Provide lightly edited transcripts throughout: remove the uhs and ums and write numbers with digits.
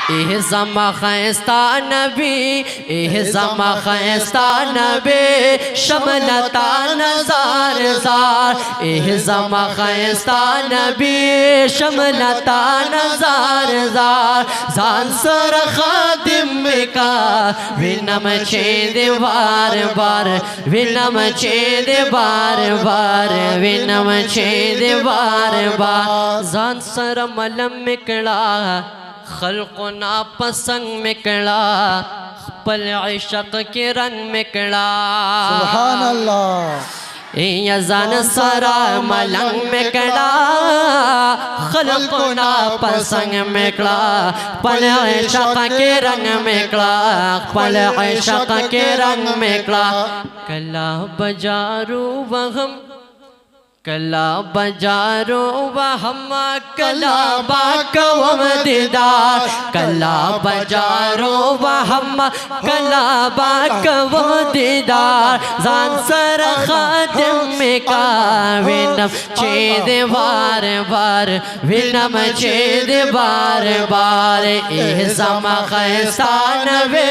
zama khaysta nabi zama khaysta nabi shamlata nazar zar zama khaysta nabi shamlata nazar zar zan sar khadim ka vinam chhed bar bar vinam chhed bar bar vinam chhed bar bar zan sar malam mikla खल्क़ो नापसंग मिकड़ा पल इश्क़ के रंग मिकड़ा सुभान अल्लाह यज़ान सरा मलंग मिकड़ा खल्क़ो नापसंग मिकड़ा पल इश्क़ के रंग मिकड़ा पल इश्क़ के रंग मिकड़ा कला बजारू वहम कला बजारो वहम कला बाकवम दीदार कला बजारो वहम कला बाकवम दीदार जान सर खातिम का विनम छेद बार बार विनम छेद बार बार एहज़म खैस्तान बे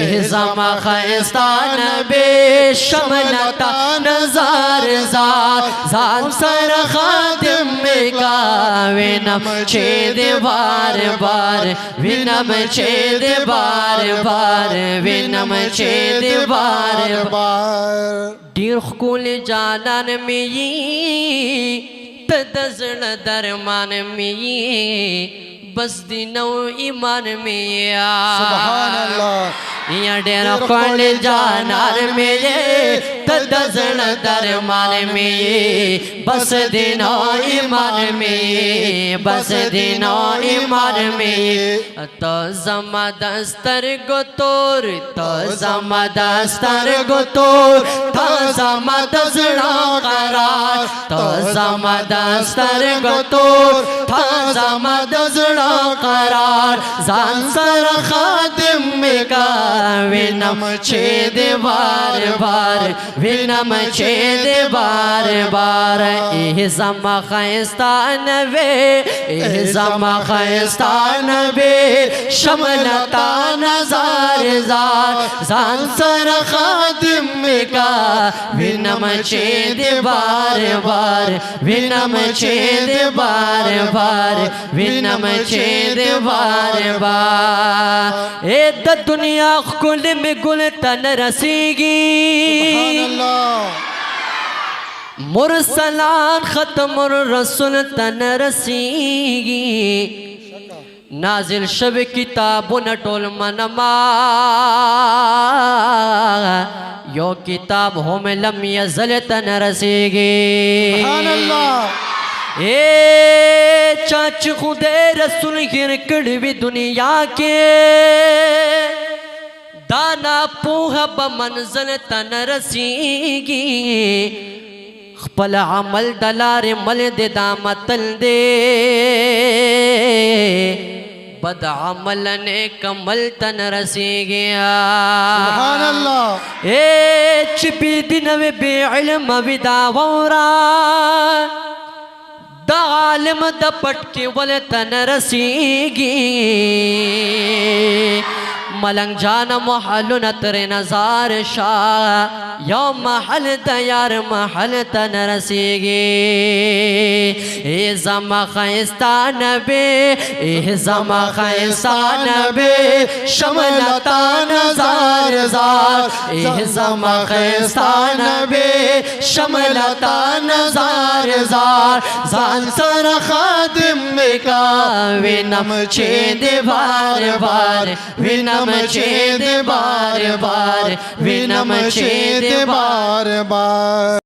एहज़म खैस्तान बे शमलता नज़ार ज़ार जान सर खातिम का विनम छेद बार बार विनम छेद बार बार विनम छेद बार बार डीर खुल जानन में तदजन दरमान में बस दिनो ईमान में सुभान अल्लाह या डेरा खुल जानन में तदजन दरमान में बस दिनो ईमान में बस दिनो ईमान में तो जमा दस्तर गोतोर तो जमा दस्तर गोतोर तो जमा दजड़ा करार तो जमा दस्तर गोतोर तो जमा दजड़ा करार जान सर खातिम का विनम छेद बार बार विनम छेद बार बार एहज़म खैस्तान बे एहज़म खैस्तान बे शमलता नज़ार ज़ार जान सर खातिम का विनम छेद बार बार विनम छेद बार बार विनम छेद बार बार ए दुनिया कुल में गुल तन रसीगी मुरसलान खत्म रसूल तन रसीगी नाजिल शब किताब न टोल मनमा यो किताब हो में लम यज़ल तन रसीगी ए चाच खुदे रसूल गिर कड़वी दुनिया के दाना पूहा बमंज़ल तन रसीगी खपल अमल दलार मल दे दामतल दे बद अमल ने कमल तन रसीगी सुभान अल्लाह ए छिपी दिन में बेइल्म विदावरा द आलिम द पटके वल तन रसीगी मलंग जान महल नतर नजार शाह यो महल दयार महल तन रसीगी एहज़म खैस्तान बे एहज़म खैस्तान बे शमलता नज़ार ज़ार एहज़म खैस्तान बे शमलता नज़ार ज़ार जान सर खातिम का विनम छेद बार बार विनम छेद बार बार विनम छेद बार बार।